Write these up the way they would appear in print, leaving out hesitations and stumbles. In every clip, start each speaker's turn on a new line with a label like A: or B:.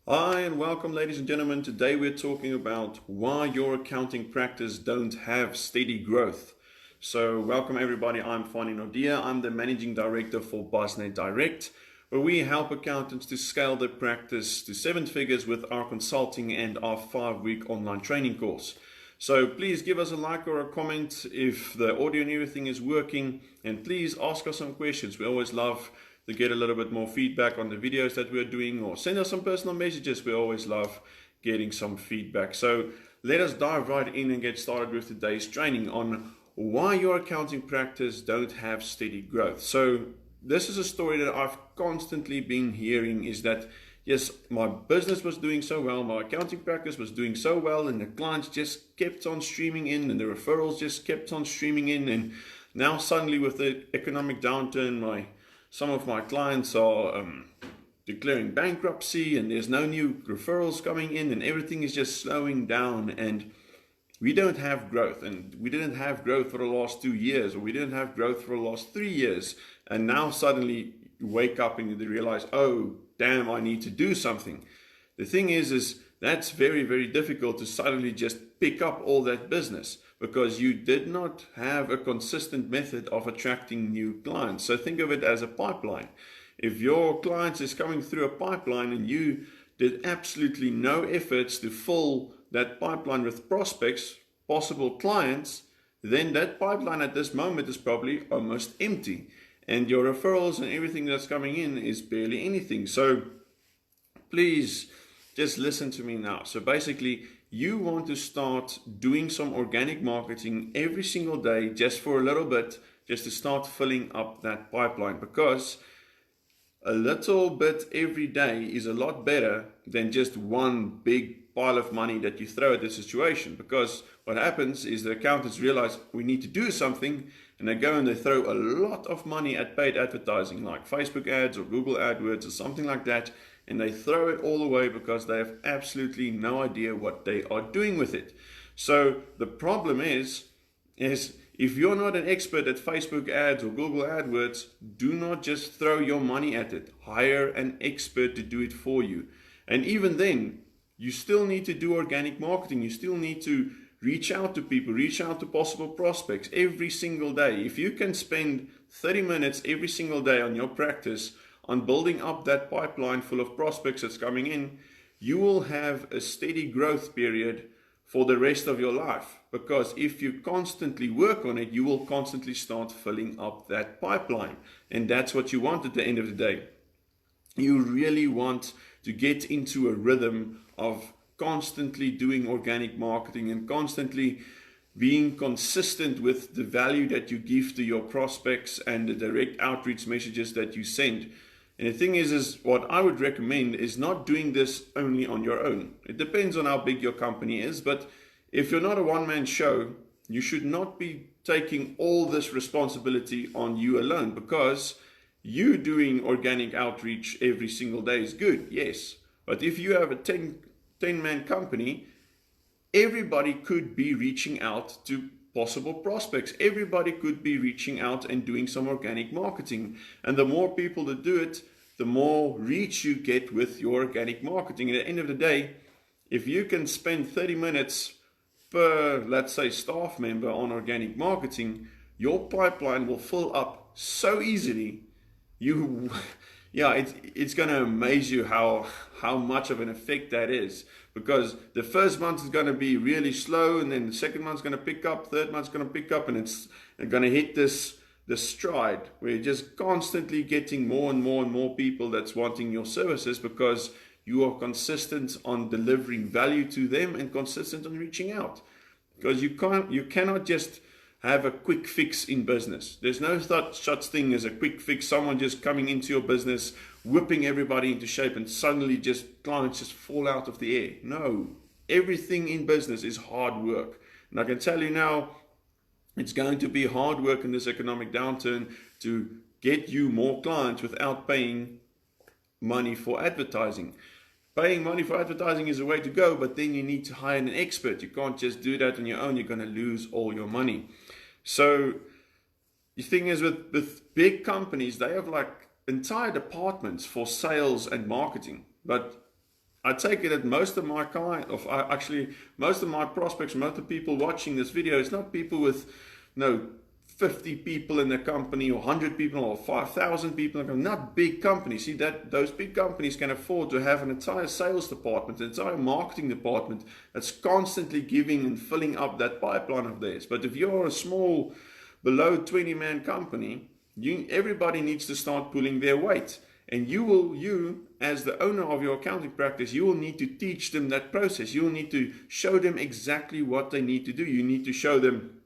A: Hi and welcome, ladies and gentlemen. Today we're talking about why your accounting practice don't have steady growth. So welcome everybody. I'm Fanie Naude. I'm the Managing Director for BuzzNet Direct, where we help accountants to scale their practice to seven figures with our consulting and our 5-week online training course. So please give us a like or a comment if the audio and everything is working, and please ask us some questions. We always love to get a little bit more feedback on the videos that we're doing, or send us some personal messages. We always love getting some feedback. So let us dive right in and get started with today's training on why your accounting practice don't have steady growth. So this is a story that I've constantly been hearing, is that yes, my business was doing so well, my accounting practice was doing so well, and the clients just kept on streaming in and the referrals just kept on streaming in, and now suddenly with the economic downturn, some of my clients are declaring bankruptcy and there's no new referrals coming in and everything is just slowing down, and we don't have growth, and we didn't have growth for the last 2 years, or we didn't have growth for the last 3 years, and now suddenly you wake up and you realize, oh damn, I need to do something. The thing is that's very, very difficult to suddenly just pick up all that business, because you did not have a consistent method of attracting new clients. So think of it as a pipeline. If your clients is coming through a pipeline and you did absolutely no efforts to fill that pipeline with prospects, possible clients, then that pipeline at this moment is probably almost empty, and your referrals and everything that's coming in is barely anything. So please just listen to me now. So basically, you want to start doing some organic marketing every single day, just for a little bit, just to start filling up that pipeline, because a little bit every day is a lot better than just one big pile of money that you throw at the situation. Because what happens is the accountants realize we need to do something, and they go and they throw a lot of money at paid advertising like Facebook ads or Google AdWords or something like that, and they throw it all away because they have absolutely no idea what they are doing with it. So the problem is if you're not an expert at Facebook ads or Google AdWords, do not just throw your money at it. Hire an expert to do it for you. And even then, you still need to do organic marketing. You still need to reach out to people, reach out to possible prospects every single day. If you can spend 30 minutes every single day on your practice on building up that pipeline full of prospects that's coming in, you will have a steady growth period for the rest of your life. Because if you constantly work on it, you will constantly start filling up that pipeline. And that's what you want at the end of the day. You really want to get into a rhythm of constantly doing organic marketing and constantly being consistent with the value that you give to your prospects and the direct outreach messages that you send. And the thing is what I would recommend is not doing this only on your own. It depends on how big your company is, but if you're not a one-man show, you should not be taking all this responsibility on you alone, because you doing organic outreach every single day is good, yes. But if you have a 10-man company, everybody could be reaching out to possible prospects. Everybody could be reaching out and doing some organic marketing. And the more people that do it, the more reach you get with your organic marketing. At the end of the day, if you can spend 30 minutes per, let's say, staff member on organic marketing, your pipeline will fill up so easily. It's going to amaze you how much of an effect that is. Because the first month is going to be really slow, and then the second month's going to pick up, third month's going to pick up, and it's going to hit this stride where you're just constantly getting more and more and more people that's wanting your services, because you are consistent on delivering value to them and consistent on reaching out. Because you cannot just have a quick fix in business. There's no such thing as a quick fix, someone just coming into your business, whipping everybody into shape, and suddenly just clients just fall out of the air. No, everything in business is hard work. And I can tell you now, it's going to be hard work in this economic downturn to get you more clients without paying money for advertising. Paying money for advertising is a way to go, but then you need to hire an expert. You can't just do that on your own. You're going to lose all your money. So the thing is, with big companies, they have like entire departments for sales and marketing. But I take it that most of my actually most of my prospects, most of the people watching this video, is not people with, 50 people in the company or 100 people or 5,000 people, not big companies. See, that those big companies can afford to have an entire sales department, an entire marketing department that's constantly giving and filling up that pipeline of theirs. But if you're a small, below 20-man company, everybody needs to start pulling their weight. And you as the owner of your accounting practice, you will need to teach them that process. You will need to show them exactly what they need to do. You need to show them,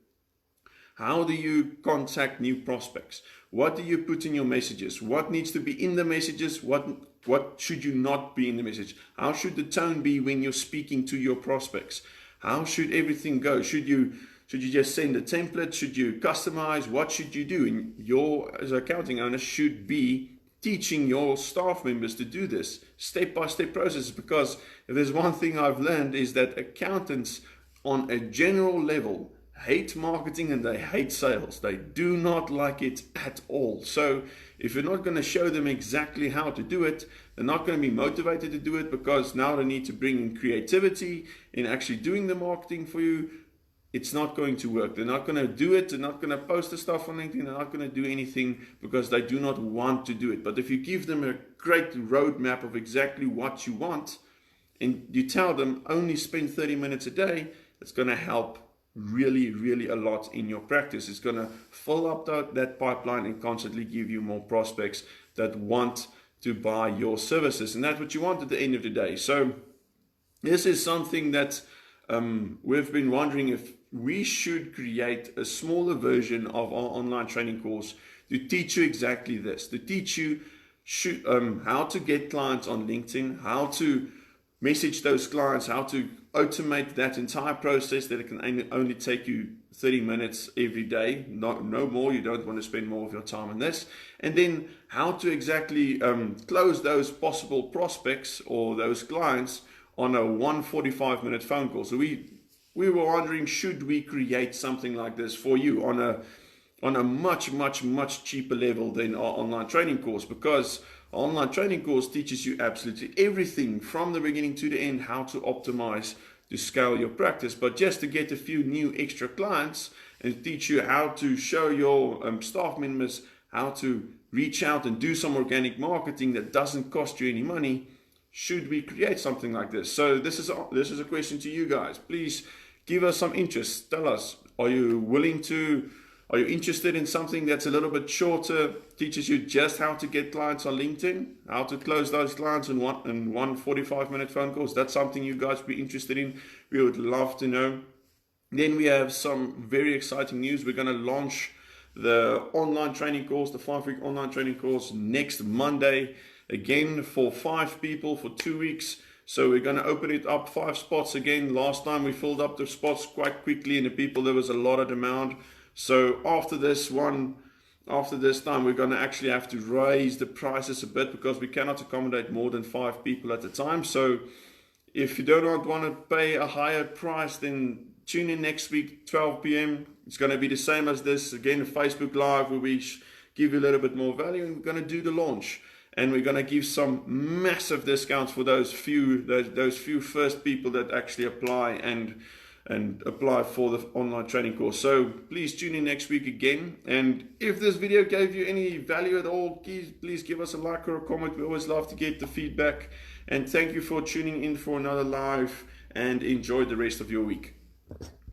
A: how do you contact new prospects? What do you put in your messages? What needs to be in the messages? What should you not be in the message? How should the tone be when you're speaking to your prospects? How should everything go? Should you just send a template? Should you customize? What should you do? And your, as an accounting owner, should be teaching your staff members to do this step-by-step process, because if there's one thing I've learned is that accountants on a general level hate marketing and they hate sales. They do not like it at all. So if you're not going to show them exactly how to do it, they're not going to be motivated to do it, because now they need to bring in creativity in actually doing the marketing for you. It's not going to work. They're not going to do it. They're not going to post the stuff on LinkedIn. They're not going to do anything because they do not want to do it. But if you give them a great roadmap of exactly what you want, and you tell them only spend 30 minutes a day, it's going to help really, really a lot in your practice. It's going to fill up that pipeline and constantly give you more prospects that want to buy your services. And that's what you want at the end of the day. So this is something that we've been wondering if we should create a smaller version of our online training course to teach you exactly this, to teach you how to get clients on LinkedIn, how to message those clients, how to automate that entire process, that it can only take you 30 minutes every day, no more. You don't want to spend more of your time on this. And then how to exactly close those possible prospects or those clients on a 145-minute phone call. So we were wondering, should we create something like this for you on a much cheaper level than our online training course, because our online training course teaches you absolutely everything from the beginning to the end, how to optimize to scale your practice. But just to get a few new extra clients and teach you how to show your staff members how to reach out and do some organic marketing that doesn't cost you any money, should we create something like this? So this is a question to you guys. Please give us some interest. Tell us, are you interested in something that's a little bit shorter, teaches you just how to get clients on LinkedIn, how to close those clients in one 45-minute phone calls? That's something you guys would be interested in. We would love to know. Then we have some very exciting news. We're going to launch the online training course, the 5-week online training course, next Monday, again for 5 people for 2 weeks. So we're going to open it up 5 spots again. Last time we filled up the spots quite quickly, and the people, there was a lot of demand. So after this time, we're going to actually have to raise the prices a bit, because we cannot accommodate more than 5 people at a time. So if you do not want to pay a higher price, then tune in next week, 12 p.m. It's going to be the same as this. Again, a Facebook Live where we give you a little bit more value, and we're going to do the launch. And we're going to give some massive discounts for those few first people that actually apply and apply for the online training course. So please tune in next week again. And if this video gave you any value at all, please give us a like or a comment. We always love to get the feedback. And thank you for tuning in for another live, and enjoy the rest of your week.